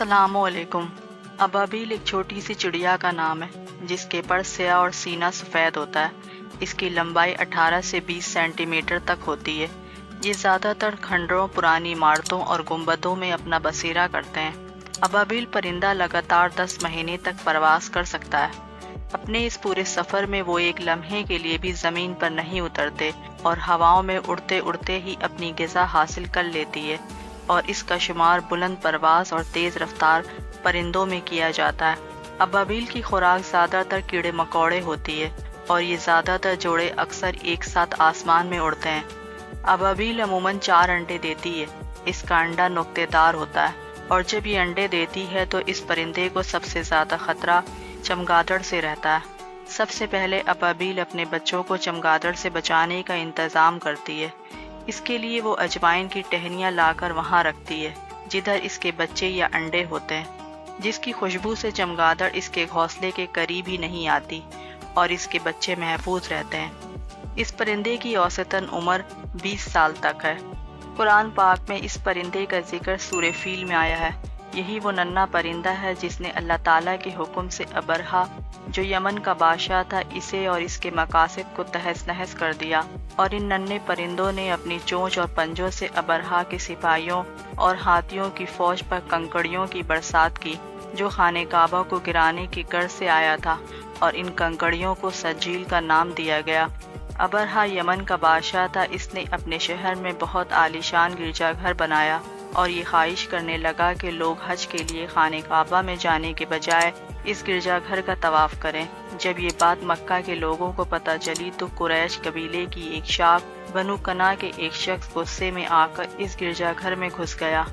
अस्सलामु अलैकुम। अबाबील एक छोटी सी चिड़िया का नाम है जिसके पर स्याह और सीना सफ़ेद होता है। इसकी लंबाई 18 से 20 सेंटीमीटर तक होती है। ये ज़्यादातर खंडरों, पुरानी इमारतों और गुंबदों में अपना बसेरा करते हैं। अबाबील परिंदा लगातार 10 महीने तक परवास कर सकता है। अपने इस पूरे सफ़र में वो एक लम्हे के लिए भी ज़मीन पर नहीं उतरते और हवाओं में उड़ते उड़ते ही अपनी ग़िज़ा हासिल कर लेती है, और इसका शुमार बुलंद परवाज़ और तेज़ रफ्तार परिंदों में किया जाता है। अबाबील की खुराक ज़्यादातर कीड़े मकोड़े होती है और ये ज़्यादातर जोड़े अक्सर एक साथ आसमान में उड़ते हैं। अबाबील अमूमन 4 अंडे देती है। इसका अंडा नुक्तेदार होता है और जब ये अंडे देती है तो इस परिंदे को सबसे ज़्यादा ख़तरा चमगादड़ से रहता है। सबसे पहले अबाबील अपने बच्चों को चमगादड़ से बचाने का इंतज़ाम करती है। इसके लिए वो अजवाइन की टहनियाँ लाकर वहाँ रखती है जिधर इसके बच्चे या अंडे होते हैं, जिसकी खुशबू से चमगादड़ इसके घोंसले के करीब ही नहीं आती और इसके बच्चे महफूज रहते हैं। इस परिंदे की औसतन उम्र 20 साल तक है। कुरान पाक में इस परिंदे का जिक्र सूरह फील में आया है। यही वो नन्हा परिंदा है जिसने अल्लाह ताला के हुक्म से अबरहा, जो यमन का बादशाह था, इसे और इसके मकासद को तहस नहस कर दिया। और इन नन्हे परिंदों ने अपनी चोंच और पंजों से अबरहा के सिपाहियों और हाथियों की फौज पर कंकड़ियों की बरसात की, जो खाने काबा को गिराने की गर्ज से आया था, और इन कंकड़ियों को सजील का नाम दिया गया। अबरहा यमन का बादशाह था। इसने अपने शहर में बहुत आलीशान गिरजाघर बनाया और ये ख्वाहिश करने लगा कि लोग हज के लिए खाने काबा में जाने के बजाय इस गिरजाघर का तवाफ करें। जब ये बात मक्का के लोगों को पता चली तो कुरैश कबीले की एक शाख बनु कना के एक शख्स गुस्से में आकर इस गिरजाघर में घुस गया।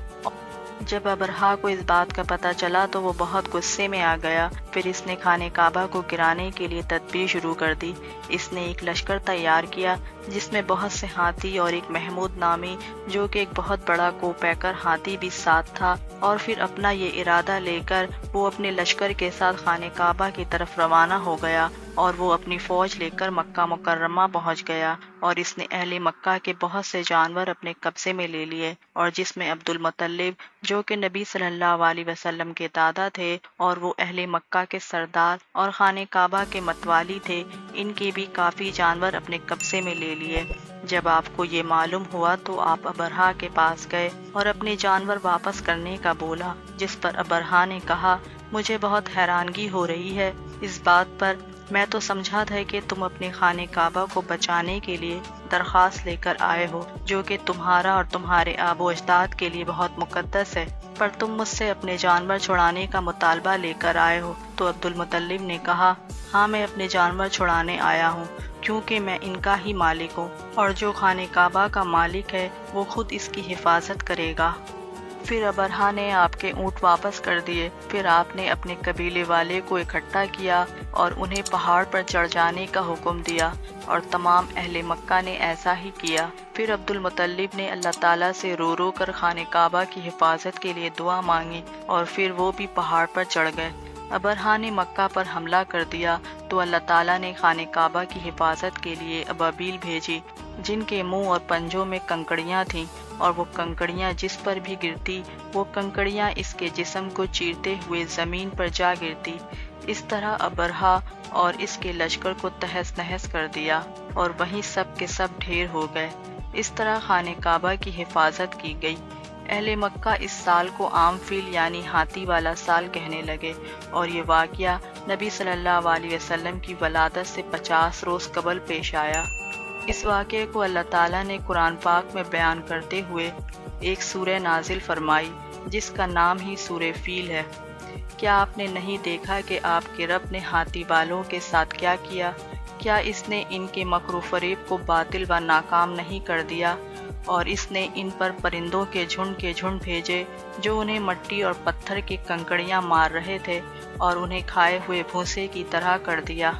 जब अबरहा को इस बात का पता चला तो वो बहुत गुस्से में आ गया। फिर इसने खाने काबा को गिराने के लिए तदबीर शुरू कर दी। इसने एक लश्कर तैयार किया जिसमें बहुत से हाथी और एक महमूद नामी, जो कि एक बहुत बड़ा कोपैकर हाथी भी साथ था। और फिर अपना ये इरादा लेकर वो अपने लश्कर के साथ खाने काबा की तरफ रवाना हो गया और वो अपनी फौज लेकर मक्का मुकर्रमा पहुंच गया। और इसने अहले मक्का के बहुत से जानवर अपने कब्जे में ले लिए, और जिसमें अब्दुल मुत्तलिब, जो कि नबी सल्लल्लाहु अलैहि वसल्लम के दादा थे और वो अहले मक्का के सरदार और खाने काबा के मतवाली थे, इनके भी काफ़ी जानवर अपने कब्जे में ले लिए। जब आपको ये मालूम हुआ तो आप अबरहा के पास गए और अपने जानवर वापस करने का बोला, जिस पर अबरहा ने कहा, मुझे बहुत हैरानगी हो रही है इस बात पर। मैं तो समझा था कि तुम अपने खाने काबा को बचाने के लिए दरख्वास्त लेकर आए हो, जो कि तुम्हारा और तुम्हारे आबो अजदाद के लिए बहुत मुकद्दस है, पर तुम मुझसे अपने जानवर छुड़ाने का मुतालबा लेकर आए हो। तो अब्दुल मुत्तलिब ने कहा, हाँ, मैं अपने जानवर छुड़ाने आया हूँ क्योंकि मैं इनका ही मालिक हूँ, और जो खाने काबा का मालिक है वो खुद इसकी हिफाजत करेगा। फिर अबरहा ने आपके ऊँट वापस कर दिए। फिर आपने अपने कबीले वाले को इकट्ठा किया और उन्हें पहाड़ पर चढ़ जाने का हुक्म दिया, और तमाम अहले मक्का ने ऐसा ही किया। फिर अब्दुल मुत्तलिब ने अल्लाह ताला से रो रो कर खाने काबा की हिफाजत के लिए दुआ मांगी, और फिर वो भी पहाड़ पर चढ़ गए। अबरहा ने मक्का पर हमला कर दिया तो अल्लाह ताला ने खाने काबा की हिफाजत के लिए अबाबील भेजी, जिनके मुंह और पंजों में कंकड़ियाँ थीं, और वो कंकड़ियाँ जिस पर भी गिरती वो कंकड़ियाँ इसके जिस्म को चीरते हुए ज़मीन पर जा गिरती। इस तरह अबरहा और इसके लश्कर को तहस नहस कर दिया और वहीं सब के सब ढेर हो गए। इस तरह खाने काबा की हिफाजत की गई। अहले मक्का इस साल को आम फील यानी हाथी वाला साल कहने लगे, और ये वाक़या नबी सल्लल्लाहु अलैहि वसल्लम की वलादत से 50 रोज़ कबल पेश आया। इस वाक़े को अल्लाह ताला ने कुरान पाक में बयान करते हुए एक सूरह नाजिल फरमाई जिसका नाम ही सूरह फील है। क्या आपने नहीं देखा कि आपके रब ने हाथी वालों के साथ क्या किया? क्या इसने इनके मकरू फरेब को बातिल व नाकाम नहीं कर दिया? और इसने इन पर परिंदों के झुंड भेजे जो उन्हें मट्टी और पत्थर की कंकड़ियां मार रहे थे और उन्हें खाए हुए भूसे की तरह कर दिया।